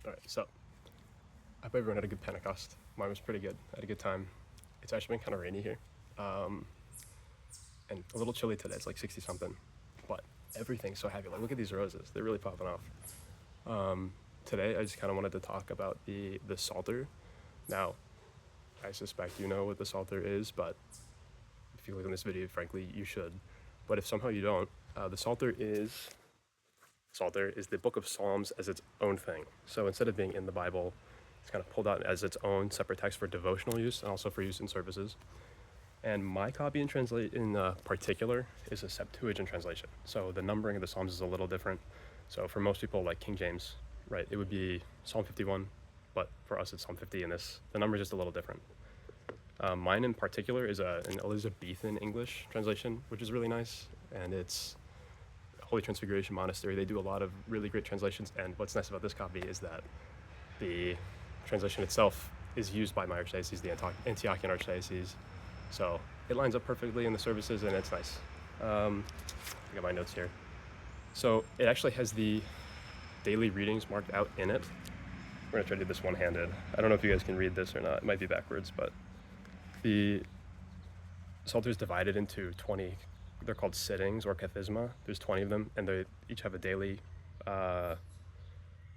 All right, so I hope everyone had a good Pentecost. Mine was pretty good. I had a good time. It's actually been kind of rainy here, and a little chilly today. It's like 60 something, but everything's so happy. Like, look at these roses; they're really popping off. Today, I just kind of wanted to talk about the Psalter. Now, I suspect you know what the Psalter is, but if you look in this video, frankly, you should. But if somehow you don't, the Psalter is the book of Psalms as its own thing. So instead of being in the Bible, it's kind of pulled out as its own separate text for devotional use and also for use in services. And my copy in particular is a Septuagint translation. So the numbering of the Psalms is a little different. So for most people, like King James, right, it would be Psalm 51, but for us it's Psalm 50, and the number is just a little different. Mine in particular is an Elizabethan English translation, which is really nice, and it's Holy Transfiguration Monastery. They do a lot of really great translations, and what's nice about this copy is that the translation itself is used by my archdiocese, the Antiochian Archdiocese, so it lines up perfectly in the services, and it's nice. I got my notes here. So it actually has the daily readings marked out in it. We're going to try to do this one-handed. I don't know if you guys can read this or not. It might be backwards, but the Psalter is divided into 20, they're called sittings or kathisma. There's 20 of them, and they each have a daily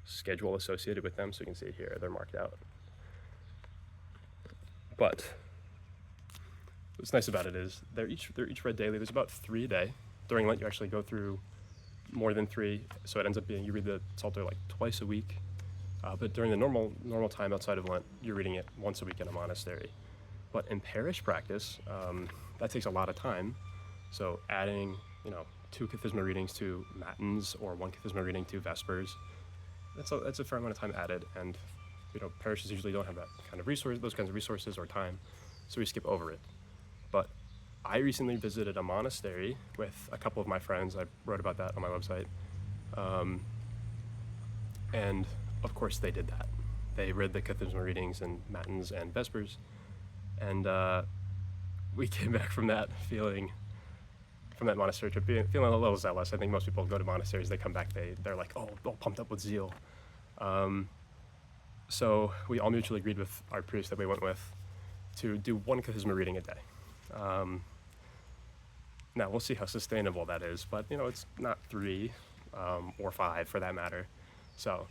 schedule associated with them. So you can see it here, they're marked out. But what's nice about it is they're each read daily. There's about 3 a day. During Lent, you actually go through more than 3, so it ends up being you read the Psalter like twice a week. But during the normal time outside of Lent, you're reading it once a week in a monastery. But in parish practice, that takes a lot of time. So adding, 2 kathisma readings to matins or 1 kathisma reading to vespers, that's a fair amount of time added. And parishes usually don't have that kind of those kinds of resources or time, so we skip over it. But I recently visited a monastery with a couple of my friends. I wrote about that on my website, and of course they did that. They read the kathisma readings and matins and vespers. And we came back from that monastery trip feeling a little zealous. I think most people go to monasteries, they come back, they're like, all pumped up with zeal. So we all mutually agreed with our priest that we went with to do 1 kathisma reading a day. Now we'll see how sustainable that is, but it's not 3 or 5 for that matter. So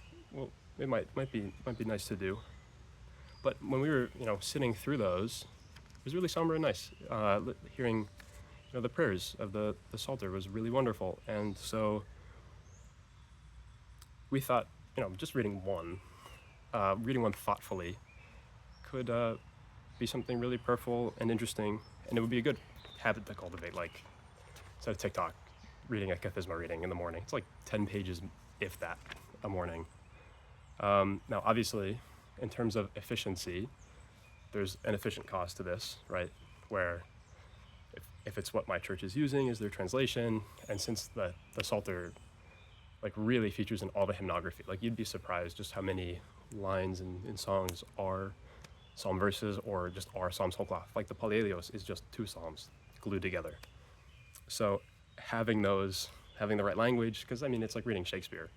it might be nice to do. But when we were, sitting through those, it was really somber and nice. Hearing, the prayers of the Psalter was really wonderful. And so we thought, just reading one thoughtfully could be something really prayerful and interesting. And it would be a good habit to cultivate, like, instead of TikTok, reading a kathisma reading in the morning. It's like 10 pages, if that, a morning. Now, obviously, in terms of efficiency, there's an efficient cost to this, right? Where if it's what my church is using as their translation, and since the Psalter really features in all the hymnography, you'd be surprised just how many lines in songs are psalm verses or just are psalms whole cloth. Like the Palelios is just 2 psalms glued together. So having the right language, because it's like reading Shakespeare.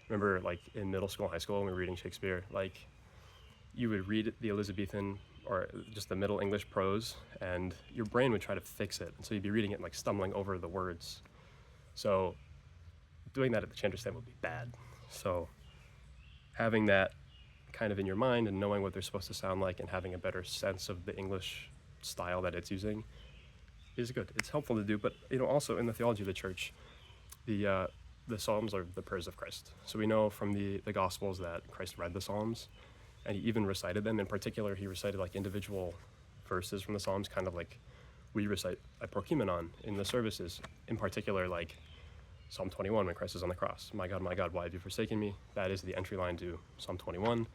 Remember, in middle school and high school when we were reading Shakespeare, you would read the Elizabethan or just the Middle English prose, and your brain would try to fix it. And so you'd be reading it and stumbling over the words. So doing that at the chanter stand would be bad. So having that kind of in your mind and knowing what they're supposed to sound like and having a better sense of the English style that it's using is good. It's helpful to do, but also in the theology of the church, the Psalms are the prayers of Christ. So we know from the Gospels that Christ read the Psalms, and he even recited them. In particular, he recited individual verses from the Psalms, kind of like we recite a prokimenon in the services. In particular, Psalm 21 when Christ is on the cross. My God, why have you forsaken me? That is the entry line to Psalm 21.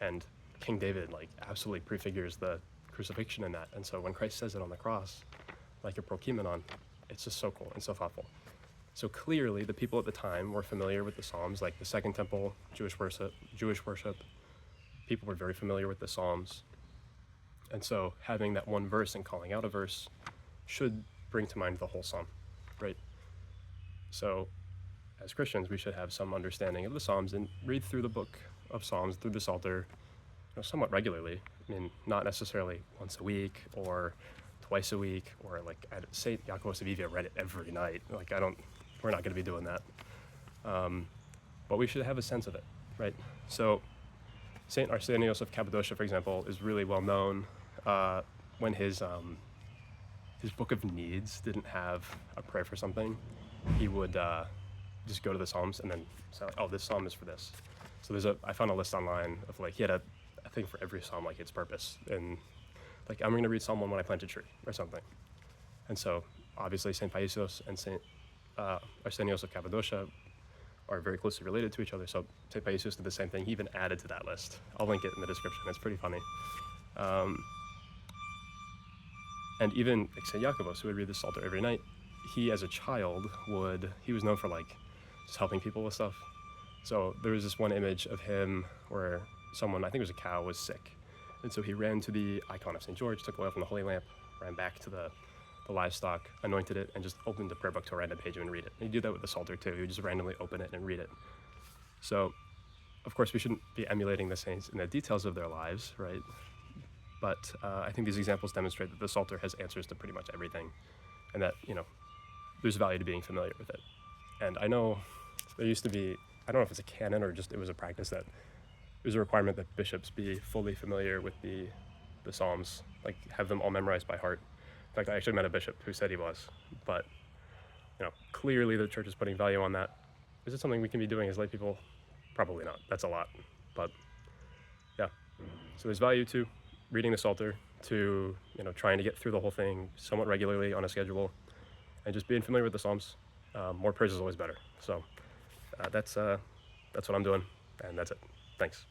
And King David absolutely prefigures the crucifixion in that. And so when Christ says it on the cross, like a prokimenon, it's just so cool and so thoughtful. So clearly the people at the time were familiar with the Psalms, like the Second Temple, Jewish worship. People were very familiar with the Psalms. And so having that one verse and calling out a verse should bring to mind the whole psalm, right? So as Christians, we should have some understanding of the Psalms and read through the book of Psalms through the Psalter, somewhat regularly. I mean, not necessarily once a week or twice a week, or like at St. Yaakov Sevilla read it every night. Like we're not going to be doing that. But we should have a sense of it, right? So St. Arsenios of Cappadocia, for example, is really well known when his book of needs didn't have a prayer for something. He would just go to the Psalms and then say, oh, this Psalm is for this. So I found a list online of like, he had a thing for every Psalm, like its purpose. And like, I'm going to read Psalm 1 when I plant a tree or something. And so obviously St. Paisios and St. Arsenios of Cappadocia are very closely related to each other. So St. Paisios did the same thing. He even added to that list. I'll link it in the description. It's pretty funny. And even like St. Jacobus, who would read the Psalter every night, he as a child he was known for like just helping people with stuff. So there was this one image of him where someone, I think it was a cow, was sick. And so he ran to the icon of St. George, took oil from the holy lamp, ran back to the livestock, anointed it, and just opened the prayer book to a random page and read it. And he'd do that with the Psalter too. He would just randomly open it and read it. So, of course, we shouldn't be emulating the saints in the details of their lives, right? But I think these examples demonstrate that the Psalter has answers to pretty much everything, and that, there's value to being familiar with it. And I know there used to be, I don't know if it's a canon or just it was a practice that it was a requirement that bishops be fully familiar with the Psalms, like have them all memorized by heart. In fact, I actually met a bishop who said he was, but clearly the church is putting value on that. Is it something we can be doing as lay people? Probably not. That's a lot, but yeah. So there's value to reading the Psalter, to trying to get through the whole thing somewhat regularly on a schedule, and just being familiar with the Psalms. More prayers is always better. So that's what I'm doing, and that's it. Thanks.